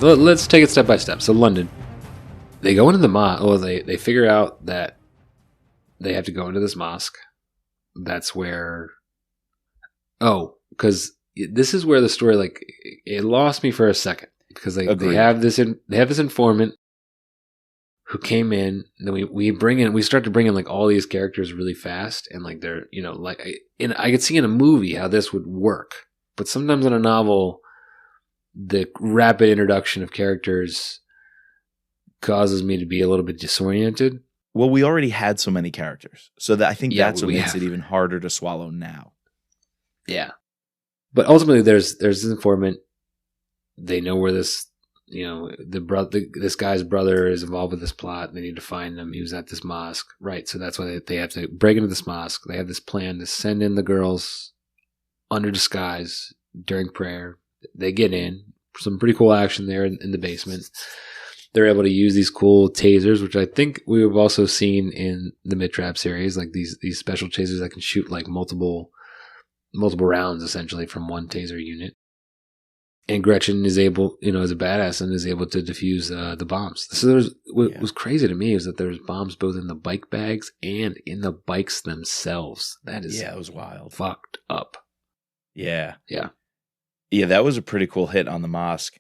Let's take it step by step. So London, they go into the mosque. Well, they figure out that they have to go into this mosque. That's where. Oh, because this is where the story it lost me for a second because they have this informant who came in. And then we start to bring in all these characters really fast, and they're I could see in a movie how this would work, but sometimes in a novel, the rapid introduction of characters causes me to be a little bit disoriented. Well, we already had so many characters, so that I think that's what makes it even harder to swallow now. Yeah, but ultimately, there's this informant. They know where this, this guy's brother is involved with this plot. They need to find him. He was at this mosque, right? So that's why they have to break into this mosque. They have this plan to send in the girls under disguise during prayer. They get in. Some pretty cool action there in the basement. They're able to use these cool tasers, which I think we've also seen in the Mid-Trap series, these special tasers that can shoot multiple rounds essentially from one taser unit. And Gretchen is able, is a badass and is able to defuse the bombs. So what was crazy to me is that there was bombs both in the bike bags and in the bikes themselves. That is it was wild, fucked up. Yeah. Yeah, that was a pretty cool hit on the mosque.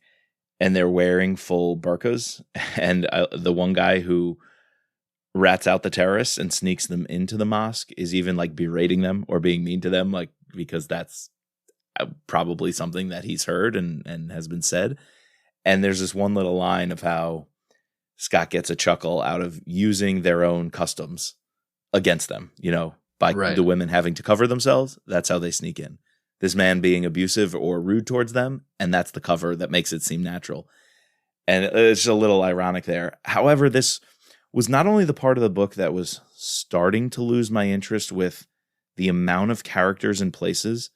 And they're wearing full burqas. And the one guy who rats out the terrorists and sneaks them into the mosque is even berating them or being mean to them, because that's probably something that he's heard and has been said. And there's this one little line of how Scott gets a chuckle out of using their own customs against them, by the women having to cover themselves. That's how they sneak in. This man being abusive or rude towards them, and that's the cover that makes it seem natural. And it's just a little ironic there. However, this was not only the part of the book that was starting to lose my interest with the amount of characters and places.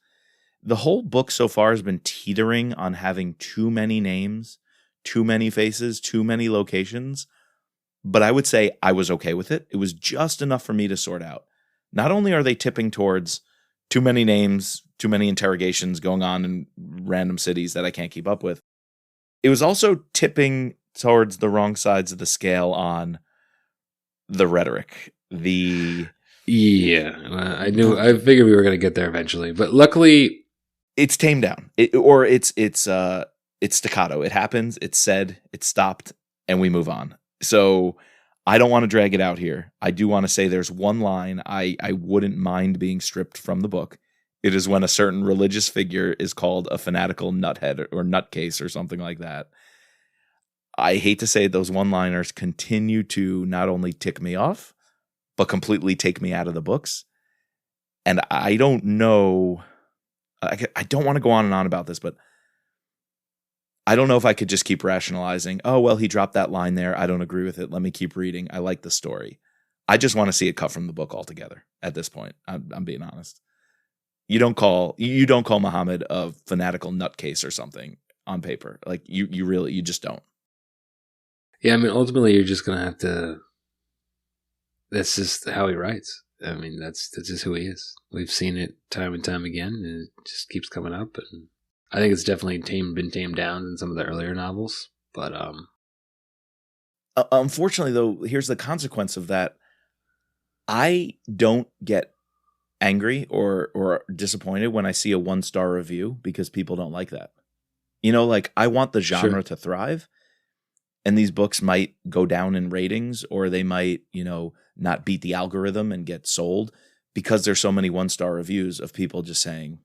The whole book so far has been teetering on having too many names, too many faces, too many locations. But I would say I was okay with it. It was just enough for me to sort out. Not only are they tipping towards too many names, too many interrogations going on in random cities that I can't keep up with, it was also tipping towards the wrong sides of the scale on the rhetoric. I figured we were going to get there eventually, but luckily it's tamed down. It's staccato. It happens, it's said, it's stopped, and we move on. So I don't want to drag it out here. I do want to say there's one line I wouldn't mind being stripped from the book. It is when a certain religious figure is called a fanatical nuthead or nutcase or something like that. I hate to say it, those one-liners continue to not only tick me off, but completely take me out of the books. And I don't know, I don't want to go on and on about this, but I don't know if I could just keep rationalizing, oh, well, he dropped that line there. I don't agree with it. Let me keep reading. I like the story. I just want to see it cut from the book altogether at this point. I'm being honest. You don't call Muhammad a fanatical nutcase or something on paper. You just don't. Yeah, I mean, ultimately, you're just going to have to. That's just how he writes. I mean, that's just who he is. We've seen it time and time again, and it just keeps coming up. And I think it's definitely been tamed down in some of the earlier novels. But unfortunately, though, here's the consequence of that. I don't get angry or disappointed when I see a 1-star review because people don't like that. I want the genre to thrive. And these books might go down in ratings, or they might, not beat the algorithm and get sold because there's so many 1-star reviews of people just saying,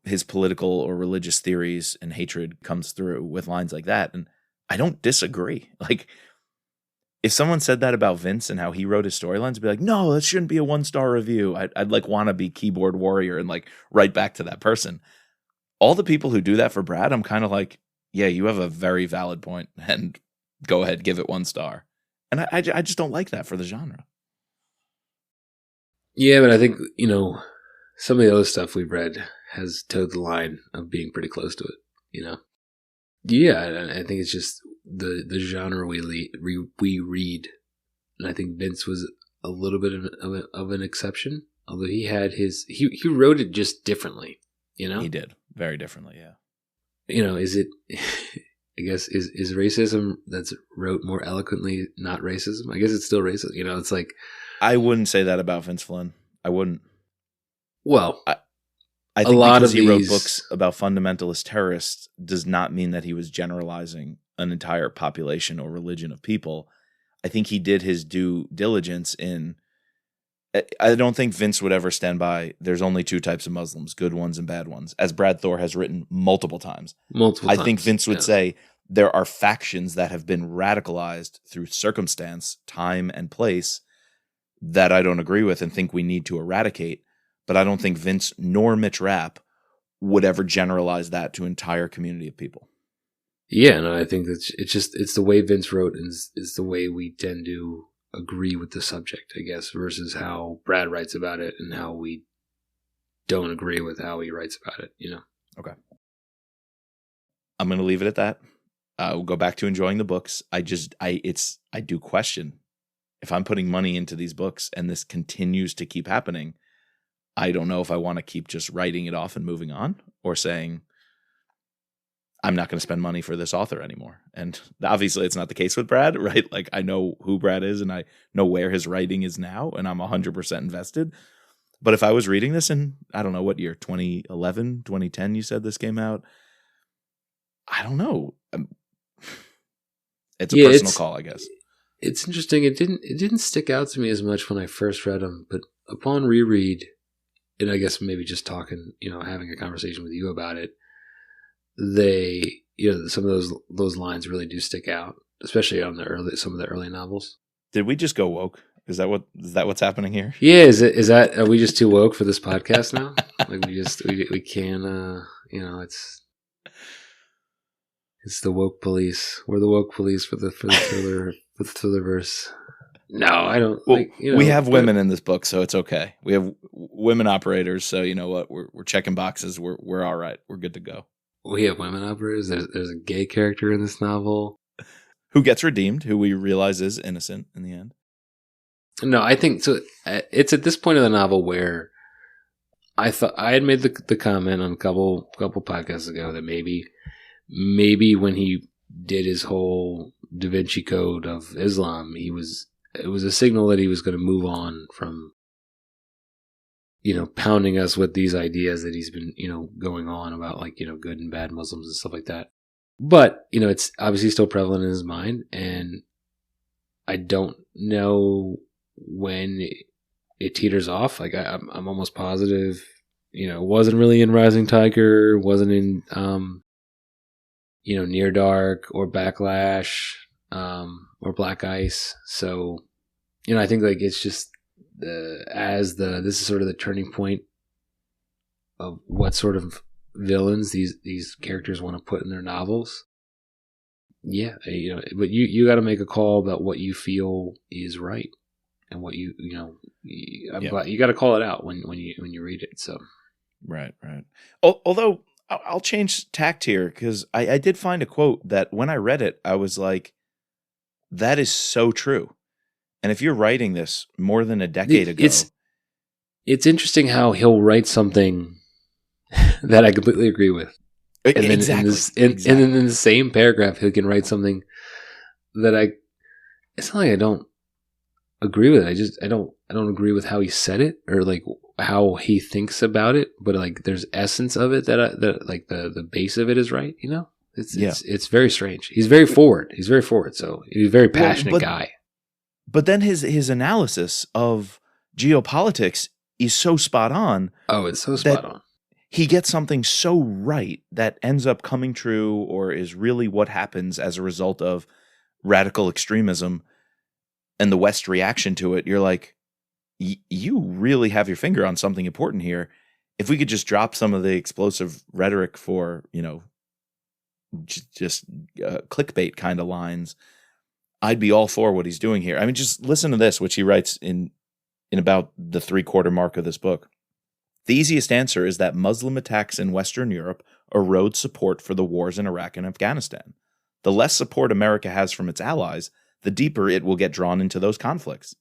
his political or religious theories and hatred comes through with lines like that. And I don't disagree. If someone said that about Vince and how he wrote his storylines, I'd be like, no, that shouldn't be a 1-star review. I'd want to be keyboard warrior and write back to that person. All the people who do that for Brad, I'm kind of like, yeah, you have a very valid point, and go ahead, give it 1 star. And I just don't like that for the genre. Yeah, but I think, some of the other stuff we've read has towed the line of being pretty close to it, Yeah, I think it's just the genre we read. And I think Vince was a little bit of an exception, although he had he wrote it just differently, He did, very differently, yeah. Is it I guess is racism that's wrote more eloquently not racism? I guess it's still racist. You know, it's like I wouldn't say that about Vince Flynn. I wouldn't. Well, I think because he wrote books about fundamentalist terrorists does not mean that he was generalizing an entire population or religion of people. I think he did his due diligence in. I don't think Vince would ever stand by. There's only two types of Muslims, good ones and bad ones, as Brad Thor has written multiple times. I think Vince would say there are factions that have been radicalized through circumstance, time, and place that I don't agree with and think we need to eradicate. But I don't think Vince nor Mitch Rapp would ever generalize that to an entire community of people. Yeah, no, I think it's the way Vince wrote is the way we tend to agree with the subject, I guess, versus how Brad writes about it and how we don't agree with how he writes about it, you know? Okay. I'm going to leave it at that. We'll go back to enjoying the books. I do question if I'm putting money into these books and this continues to keep happening. I don't know if I want to keep just writing it off and moving on or saying, I'm not going to spend money for this author anymore. And obviously it's not the case with Brad, right? Like I know who Brad is and I know where his writing is now and I'm 100% invested. But if I was reading this in, I don't know what year, 2011, 2010, you said this came out. I don't know. It's a personal call, I guess. It's interesting. It didn't stick out to me as much when I first read them, but upon reread, and I guess maybe just talking, you know, having a conversation with you about it, some of those lines really do stick out, especially on some of the early novels. Did we just go woke? Is that what's happening here? Yeah, are we just too woke for this podcast now? Like we can you know, it's the woke police. We're the woke police for the Thrillerverse. No, I don't. Well, like, you know, we have women in this book, so it's okay. We have women operators, so you know what? We're checking boxes. We're all right. We're good to go. We have women operators. There's a gay character in this novel who gets redeemed, who we realize is innocent in the end. No, I think so. It's at this point of the novel where I thought I had made the comment on a couple podcasts ago that maybe when he did his whole Da Vinci Code of Islam, it was a signal that he was going to move on from, you know, pounding us with these ideas that he's been, you know, going on about, like, you know, good and bad Muslims and stuff like that. But, you know, it's obviously still prevalent in his mind, and I don't know when it teeters off. Like I'm almost positive, you know, it wasn't really in Rising Tiger, wasn't in, you know, Near Dark or Backlash, or Black Ice. So, you know, I think like it's just this is sort of the turning point of what sort of villains these characters want to put in their novels. Yeah, you know, but you got to make a call about what you feel is right and what you got to call it out when you read it. So, right. Although I'll change tact here because I did find a quote that when I read it, I was like, that is so true. And if you're writing this more than a decade ago, it's interesting how he'll write something that I completely agree with. And then exactly. And then in the same paragraph, he can write something that it's not like I don't agree with it. I don't agree with how he said it or like how he thinks about it, but like there's essence of it that like the base of it is right, you know? It's very strange. He's very forward. So he's a very passionate guy. But then his analysis of geopolitics is so spot on. Oh, it's so spot on. He gets something so right that ends up coming true or is really what happens as a result of radical extremism and the West's reaction to it. You're like, you really have your finger on something important here. If we could just drop some of the explosive rhetoric for, you know, just clickbait kind of lines, I'd be all for what he's doing here. I mean, just listen to this, which he writes in about the 3/4 mark of this book. The easiest answer is that Muslim attacks in Western Europe erode support for the wars in Iraq and Afghanistan. The less support America has from its allies, the deeper it will get drawn into those conflicts.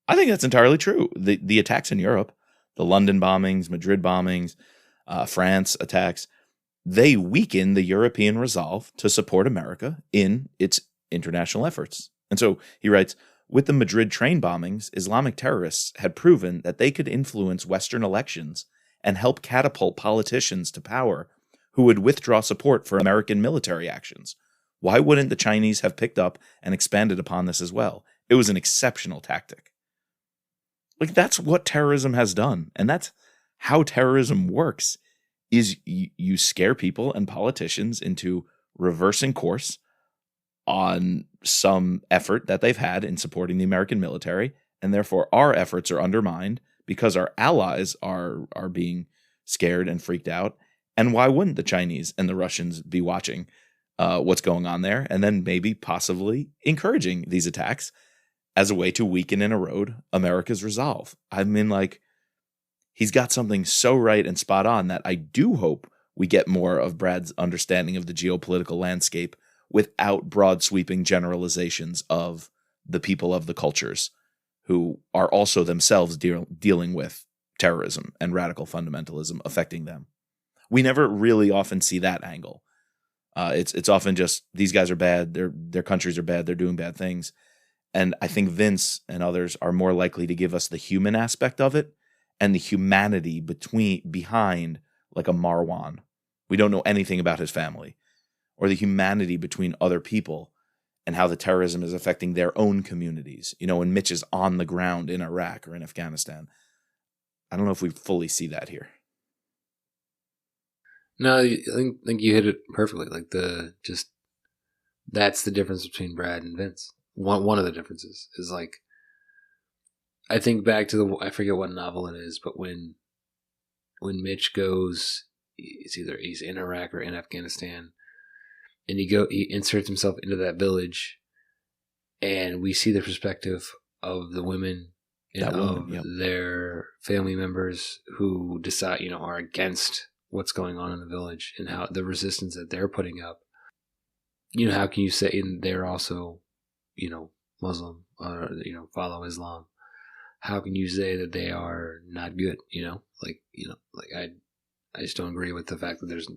I think that's entirely true. The attacks in Europe, the London bombings, Madrid bombings, France attacks, they weaken the European resolve to support America in its international efforts. And so he writes, with the Madrid train bombings, Islamic terrorists had proven that they could influence Western elections and help catapult politicians to power who would withdraw support for American military actions. Why wouldn't the Chinese have picked up and expanded upon this as well? It was an exceptional tactic. Like, that's what terrorism has done. And that's how terrorism works, is you scare people and politicians into reversing course on some effort that they've had in supporting the American military, and therefore our efforts are undermined because our allies are being scared and freaked out. And why wouldn't the Chinese and the Russians be watching what's going on there, and then maybe possibly encouraging these attacks as a way to weaken and erode America's resolve? I mean, like, he's got something so right and spot on that I do hope we get more of Brad's understanding of the geopolitical landscape without broad sweeping generalizations of the people of the cultures who are also themselves dealing with terrorism and radical fundamentalism affecting them. We never really often see that angle. It's often just, these guys are bad, their countries are bad, they're doing bad things. And I think Vince and others are more likely to give us the human aspect of it and the humanity behind, like, a Marwan. We don't know anything about his family, or the humanity between other people and how the terrorism is affecting their own communities. You know, when Mitch is on the ground in Iraq or in Afghanistan, I don't know if we fully see that here. No, I think you hit it perfectly. Like, that's the difference between Brad and Vince. One of the differences is, like, I think back to I forget what novel it is, but when Mitch goes, he's in Iraq or in Afghanistan, and he inserts himself into that village, and we see the perspective of the women and their family members who decide, are against what's going on in the village and how the resistance that they're putting up. How can you say they're also, Muslim or, follow Islam? How can you say that they are not good? I just don't agree with the fact that there's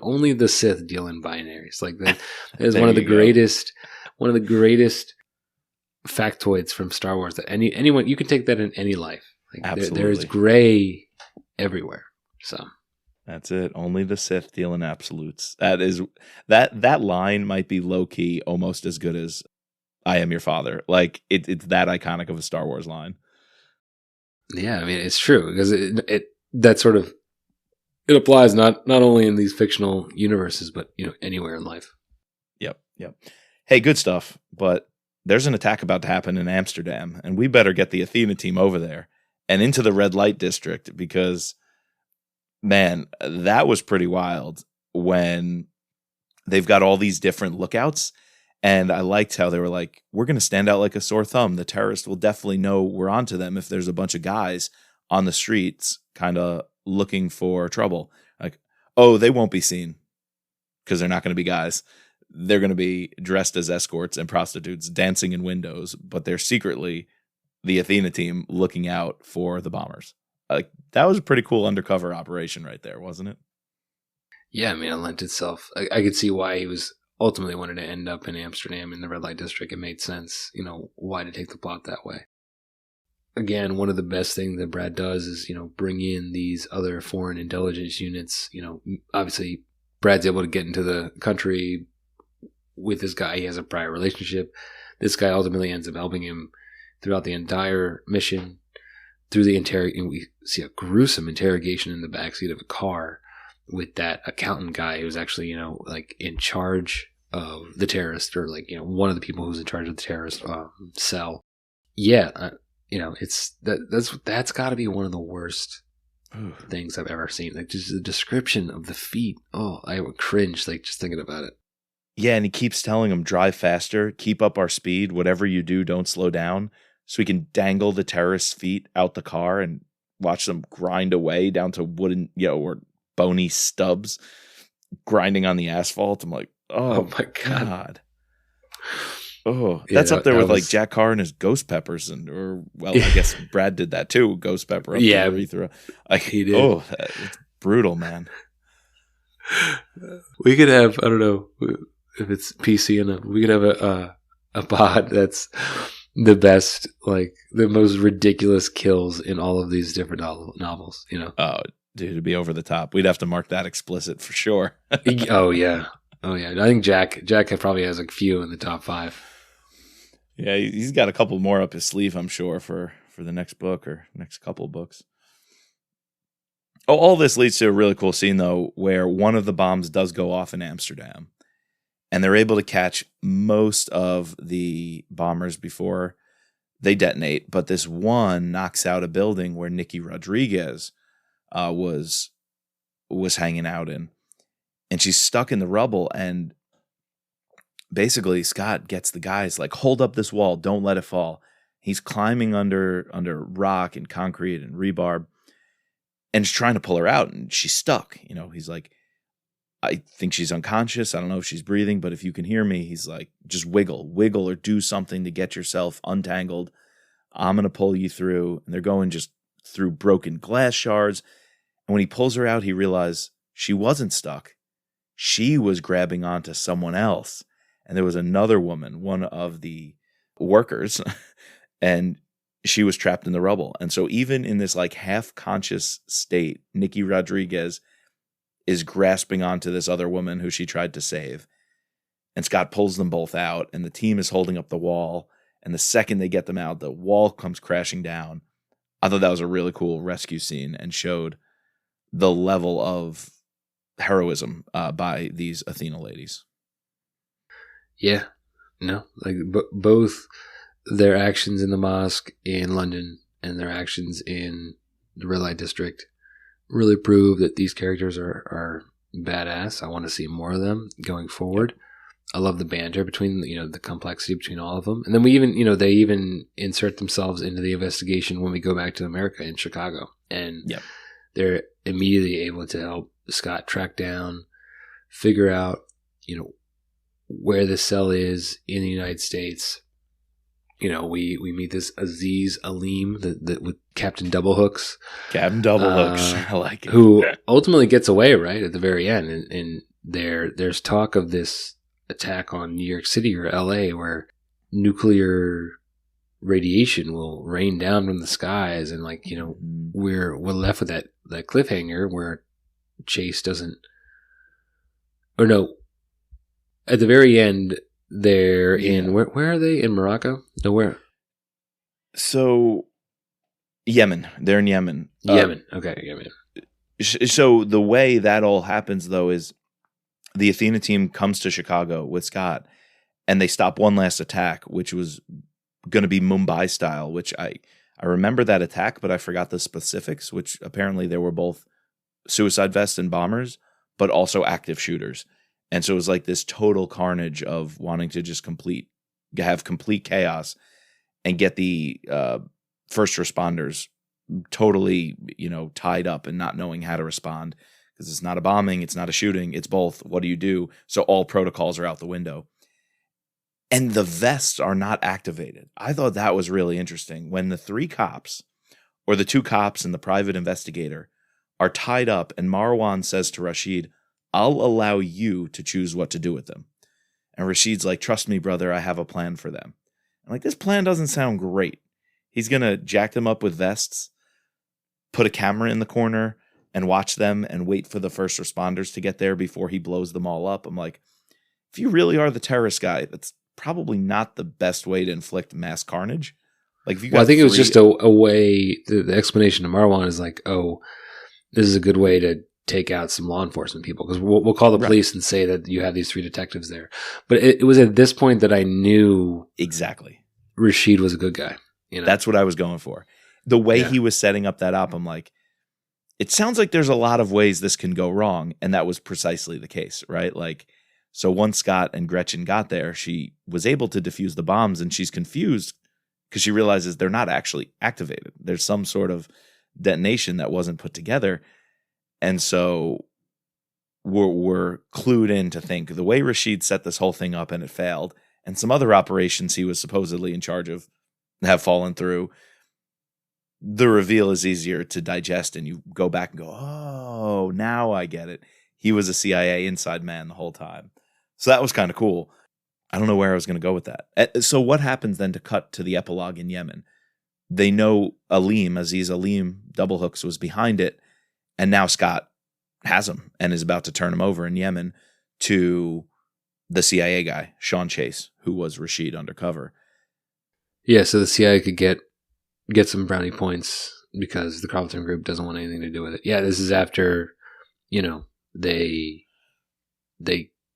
only the Sith deal in binaries. Like, that is one of the greatest factoids from Star Wars that anyone, you can take that in any life. Like, absolutely. There's gray everywhere. So that's it. Only the Sith deal in absolutes. That line might be low key almost as good as "I am your father." Like, it's that iconic of a Star Wars line. Yeah, I mean, it's true, because it applies not only in these fictional universes, but anywhere in life. Yep. Hey, good stuff. But there's an attack about to happen in Amsterdam, and we better get the Athena team over there and into the red light district, because, man, that was pretty wild when they've got all these different lookouts. And I liked how they were like, we're going to stand out like a sore thumb. The terrorists will definitely know we're onto them if there's a bunch of guys on the streets kind of looking for trouble. Like, oh, they won't be seen because they're not going to be guys. They're going to be dressed as escorts and prostitutes dancing in windows, but they're secretly the Athena team looking out for the bombers. Like, that was a pretty cool undercover operation right there, wasn't it? Yeah, I mean, it lent itself. I could see why he was ultimately wanted to end up in Amsterdam in the red light district. It made sense, why to take the plot that way. Again, one of the best things that Brad does is, bring in these other foreign intelligence units. Obviously Brad's able to get into the country with this guy. He has a prior relationship. This guy ultimately ends up helping him throughout the entire mission. Through the we see a gruesome interrogation in the backseat of a car with that accountant guy who's actually, in charge of the terrorist, or one of the people who's in charge of the terrorist cell. Yeah, that's got to be one of the worst things I've ever seen. Like, just the description of the feet. Oh, I would cringe just thinking about it. Yeah, and he keeps telling him, drive faster, keep up our speed, whatever you do, don't slow down. So he can dangle the terrorists' feet out the car and watch them grind away down to wooden, or bony stubs grinding on the asphalt. I'm like, oh my God. Oh, that's up there with like Jack Carr and his ghost peppers, I guess Brad did that too. Ghost pepper up the urethra. Like, he did. Oh, it's brutal, man. We could have, I don't know if it's PC enough, we could have a pod that's the best, like the most ridiculous kills in all of these different novels, you know? Oh, dude, it'd be over the top. We'd have to mark that explicit for sure. Oh, yeah. I think Jack probably has a few in the top 5. Yeah, he's got a couple more up his sleeve, I'm sure, for the next book or next couple of books. Oh, all this leads to a really cool scene, though, where one of the bombs does go off in Amsterdam, and they're able to catch most of the bombers before they detonate. But this one knocks out a building where Nikki Rodriguez was hanging out in, and she's stuck in the rubble. And basically, Scott gets the guys like, hold up this wall, don't let it fall. He's climbing under rock and concrete and rebar, and he's trying to pull her out, and she's stuck. You know, he's like, I think she's unconscious. I don't know if she's breathing, but if you can hear me, he's like, just wiggle or do something to get yourself untangled. I'm going to pull you through. And they're going just through broken glass shards. And when he pulls her out, he realized she wasn't stuck. She was grabbing onto someone else. And there was another woman, one of the workers, and she was trapped in the rubble. And so even in this like half-conscious state, Nikki Rodriguez is grasping onto this other woman who she tried to save. And Scott pulls them both out, and the team is holding up the wall. And the second they get them out, the wall comes crashing down. I thought that was a really cool rescue scene and showed the level of heroism by these Athena ladies. Yeah. No, like both their actions in the mosque in London and their actions in the red light district really prove that these characters are badass. I want to see more of them going forward. I love the banter between, the complexity between all of them. And then they even insert themselves into the investigation when we go back to America in Chicago. And they're immediately able to help Scott track down, figure out, where the cell is in the United States. We meet this Aziz Alim, with Captain Doublehooks. Captain Doublehooks, I like it. Who ultimately gets away, right, at the very end. And there's talk of this attack on New York City or LA where nuclear radiation will rain down from the skies. And we're left with that cliffhanger where Chase doesn't, or no, at the very end, they're in, where are they? In Morocco? No, where? So, Yemen. They're in Yemen. Yemen. Okay, Yemen. So the way that all happens, though, is the Athena team comes to Chicago with Scott, and they stop one last attack, which was going to be Mumbai style, which I remember that attack, but I forgot the specifics, which apparently they were both suicide vests and bombers, but also active shooters. And so it was like this total carnage of wanting to just have complete chaos and get the first responders totally, tied up and not knowing how to respond, because it's not a bombing, it's not a shooting, it's both. What do you do? So all protocols are out the window. And the vests are not activated. I thought that was really interesting. When the 3 cops, or the 2 cops and the private investigator, are tied up, and Marwan says to Rashid, I'll allow you to choose what to do with them. And Rashid's like, trust me, brother, I have a plan for them. I'm like, this plan doesn't sound great. He's going to jack them up with vests, put a camera in the corner, and watch them and wait for the first responders to get there before he blows them all up. I'm like, if you really are the terrorist guy, that's probably not the best way to inflict mass carnage. Like, if you got I think it was just a way, the explanation to Marwan is like, oh, this is a good way to take out some law enforcement people, because we'll call the police and say that you have these 3 detectives there. But it was at this point that I knew exactly Rashid was a good guy. That's what I was going for. The way he was setting up that op, I'm like, it sounds like there's a lot of ways this can go wrong, and that was precisely the case, right? Like, so once Scott and Gretchen got there, she was able to defuse the bombs, and she's confused because she realizes they're not actually activated. There's some sort of detonation that wasn't put together. And so we're clued in to think the way Rashid set this whole thing up and it failed, and some other operations he was supposedly in charge of have fallen through, the reveal is easier to digest, and you go back and go, oh, now I get it. he was a CIA inside man the whole time. So that was kind of cool. I don't know where I was going to go with that. So what happens then to cut to the epilogue in Yemen? They know Aziz Alim, Doublehooks, was behind it, and now Scott has him and is about to turn him over in Yemen to the CIA guy, Sean Chase, who was Rashid undercover. Yeah, so the CIA could get some brownie points because the Carlton Group doesn't want anything to do with it. Yeah, this is after, they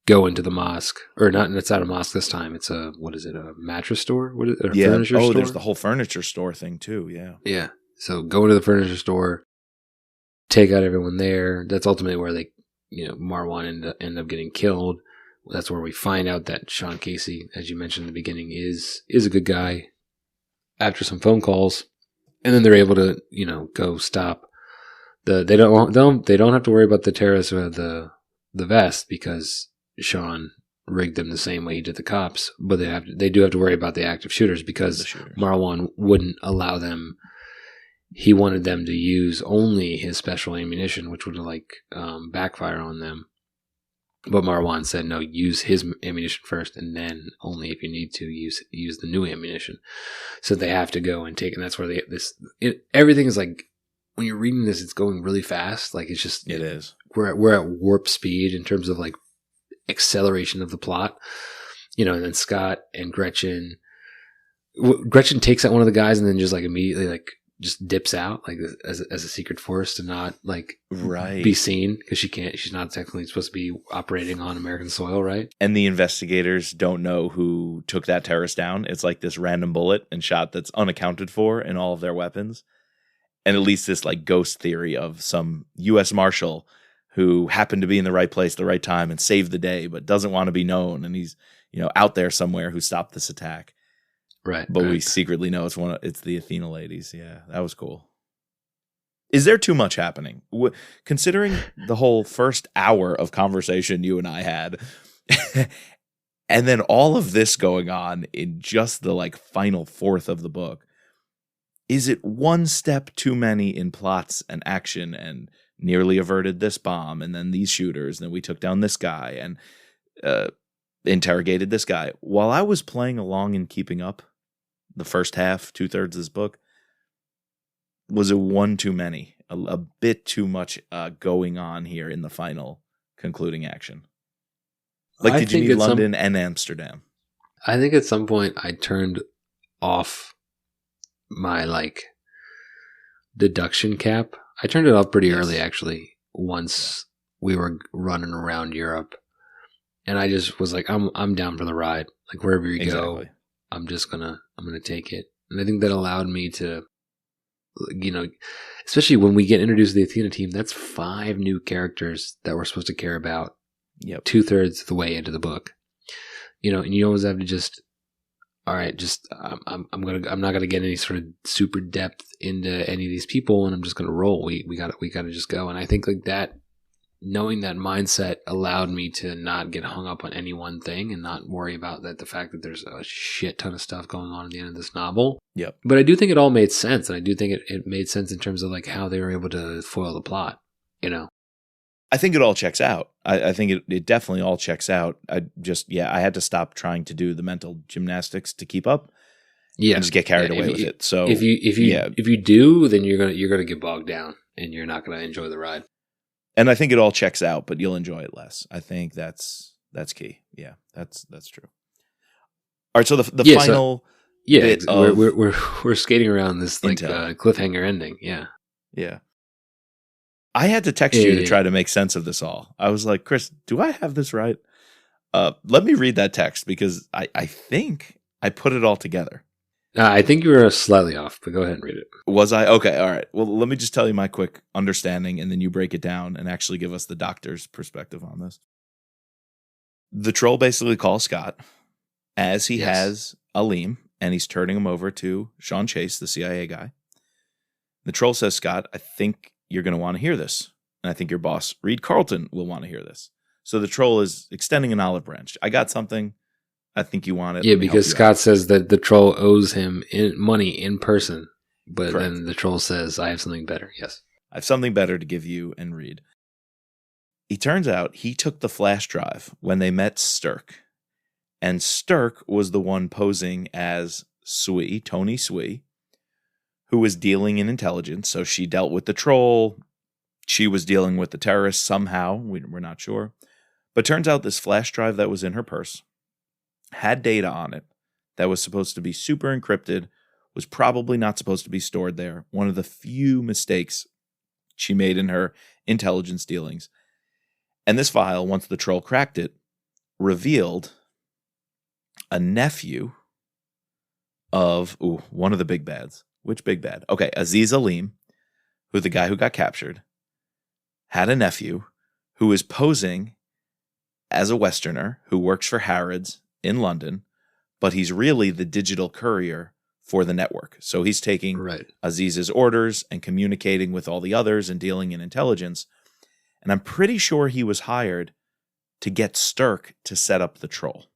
go into the mosque, or not. It's not a mosque this time. It's a mattress store? What is it? A furniture store? There's the whole furniture store thing too. Yeah. Yeah. So go into the furniture store, take out everyone there. That's ultimately where they, Marwan end up getting killed. That's where we find out that Sean Casey, as you mentioned in the beginning, is a good guy. After some phone calls, and then they're able to, go stop they don't have to worry about the terrorists or the vest because Sean rigged them the same way he did the cops, but they do have to worry about the active shooters because Marwan wouldn't allow them. He wanted them to use only his special ammunition, which would backfire on them. But Marwan said, no, use his ammunition first, and then only if you need to use the new ammunition. So they have to go and take, and that's where everything is like, when you're reading this, it's going really fast. Like, it's just, it is. We're at warp speed in terms of like acceleration of the plot, and then Scott and Gretchen takes out one of the guys and then just like immediately just dips out like as a secret force to not be seen because she's not technically supposed to be operating on American soil, right? And the investigators don't know who took that terrorist down. It's like this random bullet and shot that's unaccounted for in all of their weapons. And at least this like ghost theory of some U.S. Marshal who happened to be in the right place at the right time and saved the day, but doesn't want to be known. And he's, out there somewhere who stopped this attack. Right. But we secretly know it's the Athena ladies. Yeah, that was cool. Is there too much happening? Considering the whole first hour of conversation you and I had, and then all of this going on in just the final fourth of the book, is it one step too many in plots and action and nearly averted this bomb and then these shooters and then we took down this guy and interrogated this guy? While I was playing along and keeping up the first half, 2/3 of this book, was it one too many? A bit too much going on here in the final concluding action. Did you need London and Amsterdam? I think at some point I turned off my deduction cap. I turned it off pretty early, actually, once we were running around Europe. And I just was like, I'm down for the ride. Like, wherever you go, I'm gonna take it. And I think that allowed me to, especially when we get introduced to the Athena team, that's 5 new characters that we're supposed to care about. Yep. 2/3 of the way into the book. And you always have to just, all right, just I'm not gonna get any sort of super depth into any of these people, and I'm just gonna roll. We gotta just go. And I think that, knowing that mindset allowed me to not get hung up on any one thing and not worry about the fact that there's a shit ton of stuff going on at the end of this novel. Yep. But I do think it all made sense, and I do think it made sense in terms of how they were able to foil the plot. I think it all checks out. I think it definitely all checks out. I had to stop trying to do the mental gymnastics to keep up. Yeah, and just get carried away with it. So if you do, then you're gonna get bogged down, and you're not gonna enjoy the ride. And I think it all checks out, but you'll enjoy it less. I think that's key. Yeah, that's true. All right, so the final bit of we're skating around this cliffhanger ending. Yeah. Yeah. I had to text you to try to make sense of this all. I was like, Chris, do I have this right? Let me read that text because I think I put it all together. I think you were slightly off, but go ahead and read it. Was I? Okay, all right. Well, let me just tell you my quick understanding, and then you break it down and actually give us the doctor's perspective on this. The troll basically calls Scott as he has Alim, and he's turning him over to Sean Chase, the CIA guy. The troll says, Scott, I think you're going to want to hear this, and I think your boss, Reed Carlton, will want to hear this. So the troll is extending an olive branch. I got something. I think you want it. Yeah, because Scott says that the troll owes him money in person, but Correct. Then the troll says, I have something better. Yes. I have something better to give you and Reed. He turns out he took the flash drive when they met Stirk. And Stirk was the one posing as Tony Swee, who was dealing in intelligence. So she dealt with the troll. She was dealing with the terrorists somehow. We're not sure. But turns out this flash drive that was in her purse had data on it that was supposed to be super encrypted, was probably not supposed to be stored there. One of the few mistakes she made in her intelligence dealings. And this file, once the troll cracked it, revealed a nephew of one of the big bads. Which big bad? Okay, Aziz Alim, who the guy who got captured, had a nephew who is posing as a Westerner who works for Harrods in London, but he's really the digital courier for the network. So he's taking Aziz's orders and communicating with all the others and dealing in intelligence. And I'm pretty sure he was hired to get Stirk to set up the troll.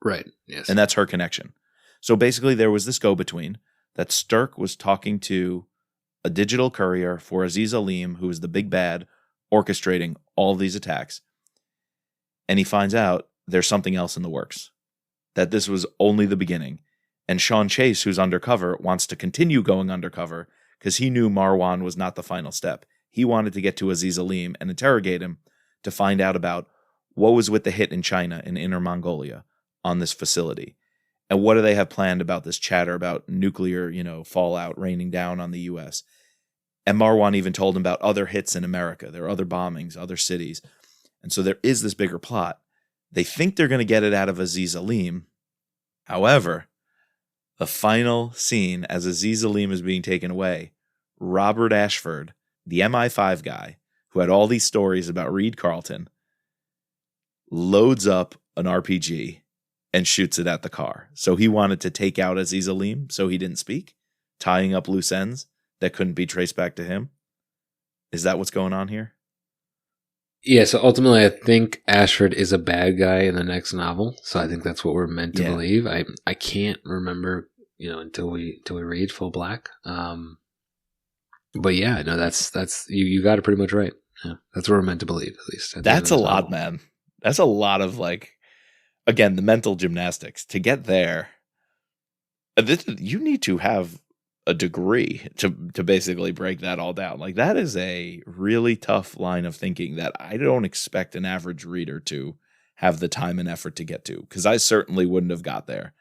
Right, yes. And that's her connection. So basically there was this go-between that Stirk was talking to a digital courier for Aziz Alim, who is the big bad, orchestrating all these attacks. And he finds out there's something else in the works, that this was only the beginning. And Sean Chase, who's undercover, wants to continue going undercover because he knew Marwan was not the final step. He wanted to get to Aziz Alim and interrogate him to find out about what was with the hit in China, in Inner Mongolia, on this facility. And what do they have planned about this chatter about nuclear, fallout raining down on the U.S.? And Marwan even told him about other hits in America. There are other bombings, other cities. And so there is this bigger plot. They think they're going to get it out of Aziz Alim. However, the final scene as Aziz Alim is being taken away, Robert Ashford, the MI5 guy who had all these stories about Reed Carlton, loads up an RPG and shoots it at the car. So he wanted to take out Aziz Alim so he didn't speak, tying up loose ends that couldn't be traced back to him. Is that what's going on here? Yeah, so ultimately I think Ashford is a bad guy in the next novel. So I think that's what we're meant to believe. I can't remember, until we read Full Black. But yeah, no, that's you got it pretty much right. Yeah, that's what we're meant to believe, at least. That's a lot, man. That's a lot of again, the mental gymnastics to get there. You need to have a degree to basically break that all down. That is a really tough line of thinking that I don't expect an average reader to have the time and effort to get to, because I certainly wouldn't have got there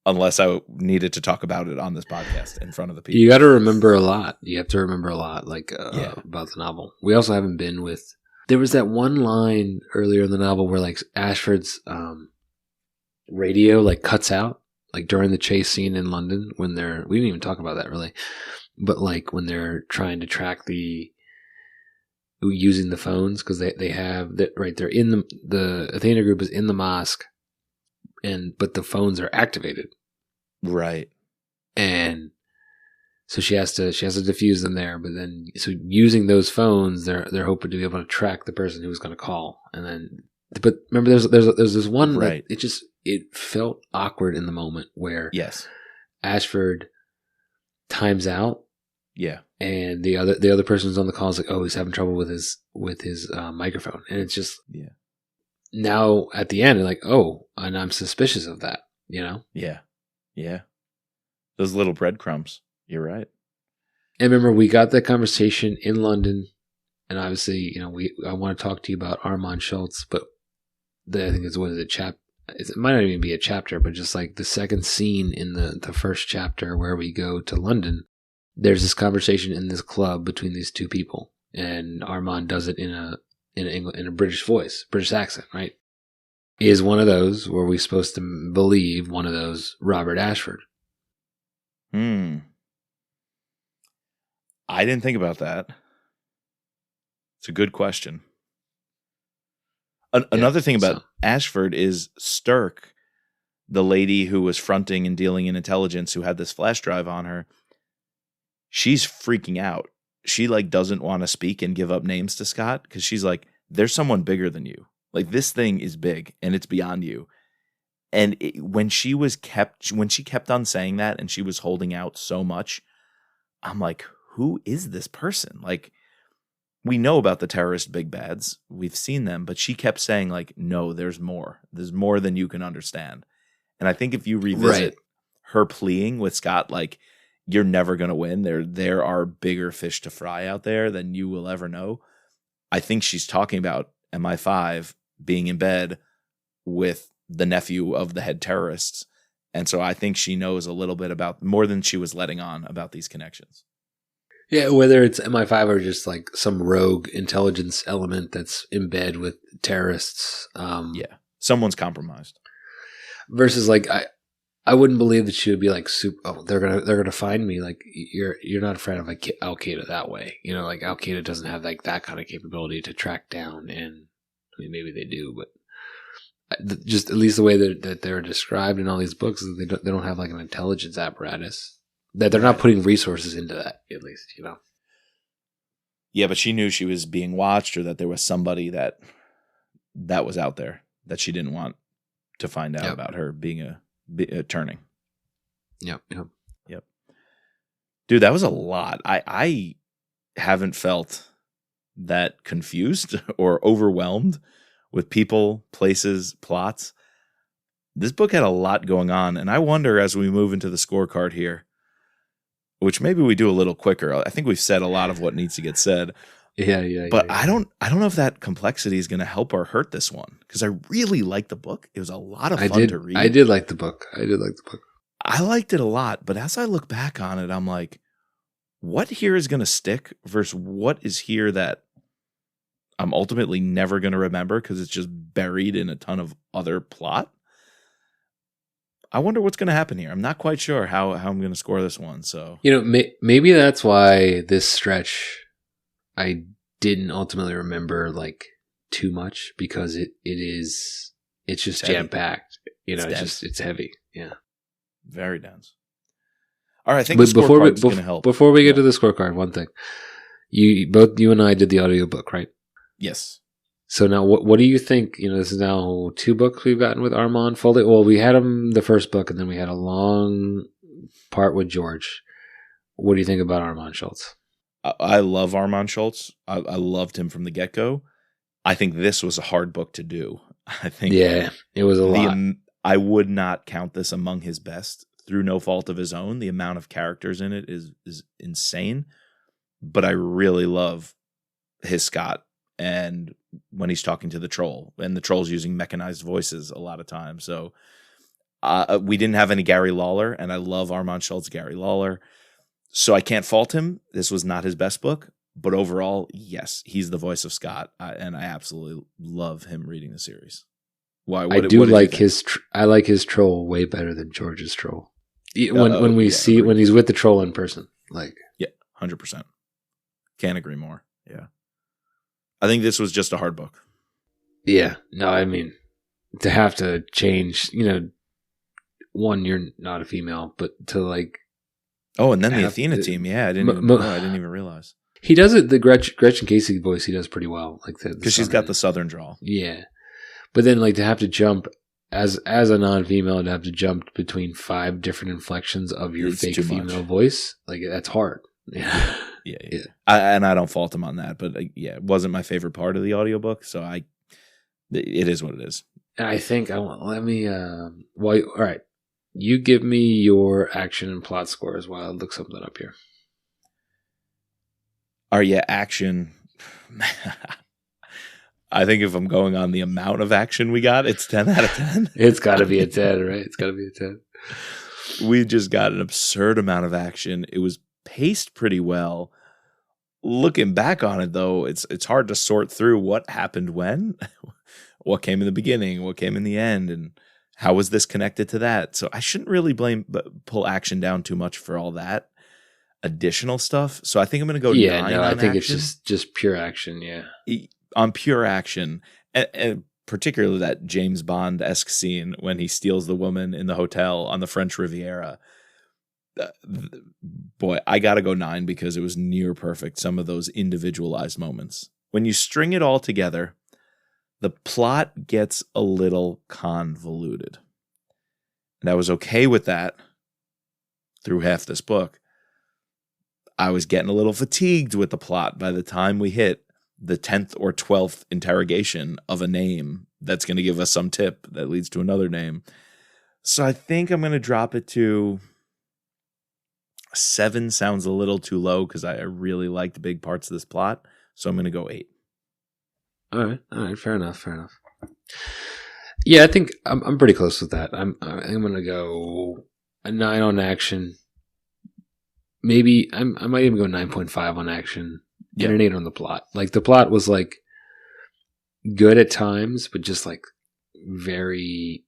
unless I needed to talk about it on this podcast in front of the people. You got to remember a lot. You have to remember a lot, about the novel. We also haven't been with. There was that one line earlier in the novel where Ashford's radio cuts out. During the chase scene in London, we didn't even talk about that really, but when they're trying to track using the phones, because they have that right there in the Athena group is in the mosque, but the phones are activated, right? And so she has to diffuse them there, but then so using those phones, they're hoping to be able to track the person who's going to call, and then. But remember, there's this one right. It felt awkward in the moment where yes, Ashford times out, and the other person's on the call is he's having trouble with his microphone, and it's just now at the end and I'm suspicious of that, yeah those little breadcrumbs. You're right. And remember, we got that conversation in London, and obviously I want to talk to you about Armand Schultz, but. I think it's it might not even be a chapter, but just the second scene in the first chapter where we go to London, there's this conversation in this club between these two people, and Armand does it in a British voice, British accent, right? Is one of those, were we supposed to believe one of those Robert Ashford? I didn't think about that. It's a good question. Another thing about Ashford is Stirk, the lady who was fronting and dealing in intelligence, who had this flash drive on her. She's freaking out. She doesn't want to speak and give up names to Scott because she's there's someone bigger than you. This thing is big and it's beyond you. And when she kept on saying that and she was holding out so much, I'm who is this person? we know about the terrorist big bads. We've seen them, but she kept saying like, no, there's more. There's more than you can understand. And I think if you revisit her pleading with Scot, like, you're never going to win. There are bigger fish to fry out there than you will ever know. I think she's talking about MI5 being in bed with the nephew of the head terrorists. And so I think she knows a little bit about more than she was letting on about these connections. Yeah, whether it's MI5 or just like some rogue intelligence element that's in bed with terrorists. Yeah, someone's compromised. Versus like I wouldn't believe that she would be like they're gonna find me. Like you're not a friend of like Al Qaeda that way. You know, like Al Qaeda doesn't have like that kind of capability to track down. And I mean, maybe they do, but just at least the way that they're described in all these books is they don't have like an intelligence apparatus. That they're not putting resources into that, at least, you know. Yeah, but she knew she was being watched, or that there was somebody that was out there that she didn't want to find out about her being a turning. Yep. Dude, that was a lot. I haven't felt that confused or overwhelmed with people, places, plots. This book had a lot going on, and I wonder as we move into the scorecard here, which maybe we do a little quicker. I think we've said a lot of what needs to get said. Yeah. But I don't know if that complexity is going to help or hurt this one, because I really liked the book. It was a lot of fun to read. I did like the book. I liked it a lot, but as I look back on it, I'm like, what here is going to stick versus what is here that I'm ultimately never going to remember because it's just buried in a ton of other plot? I wonder what's going to happen here. I'm not quite sure how I'm going to score this one. So, you know, maybe that's why this stretch I didn't ultimately remember like too much, because it's just jam packed. You know, it's heavy. Yeah, very dense. All right, I think the scorecard is going to help. Before we get to the scorecard, one thing: you and I did the audiobook, right? Yes. So now, what do you think? You know, this is now 2 books we've gotten with Armand Foley. Well, we had him the first book, and then we had a long part with George. What do you think about Armand Schultz? I love Armand Schultz. I loved him from the get-go. I think this was a hard book to do. I think it was a lot. I would not count this among his best through no fault of his own. The amount of characters in it is insane. But I really love his Scot. And when he's talking to the troll, and the troll's using mechanized voices a lot of times. So we didn't have any Gary Lawler, and I love Armand Schultz, Gary Lawler. So I can't fault him. This was not his best book, but overall, yes, he's the voice of Scot, and I absolutely love him reading the series. Why? I like his troll way better than George's troll. When he's with the troll in person, like 100%. Can't agree more. Yeah. I think this was just a hard book. Yeah. No, I mean, to have to change, you know, one, you're not a female, but to like. Oh, and then the Athena team. Yeah, I didn't even realize. He does it, the Gretchen Casey voice, he does pretty well. Like because she's got the Southern drawl. Yeah. But then like to have to jump as a non-female, to have to jump between 5 different inflections of your fake female voice, like that's hard. Yeah. Yeah. And I don't fault him on that, but it wasn't my favorite part of the audiobook, so it is what it is. And I think all right. You give me your action and plot scores while I look something up here. Action. I think if I'm going on the amount of action we got, it's 10 out of 10. It's got to be a 10, right? It's got to be a 10. We just got an absurd amount of action. It was paced pretty well. Looking back on it, though, it's hard to sort through what happened when, what came in the beginning, what came in the end, and how was this connected to that. So I shouldn't really pull action down too much for all that additional stuff. So I think I'm going to go 9 on I think action. It's just pure action, yeah. On pure action, and particularly that James Bond-esque scene when he steals the woman in the hotel on the French Riviera. Boy, I got to go 9 because it was near perfect, some of those individualized moments. When you string it all together, the plot gets a little convoluted. And I was okay with that through half this book. I was getting a little fatigued with the plot by the time we hit the 10th or 12th interrogation of a name that's going to give us some tip that leads to another name. So I think I'm going to drop it to 7. Sounds a little too low because I really like the big parts of this plot. So I'm going to go 8. All right, fair enough. Yeah, I think I'm pretty close with that. I'm going to go a 9 on action. Maybe I might even go 9.5 on action and an 8 on the plot. Like the plot was like good at times, but just like very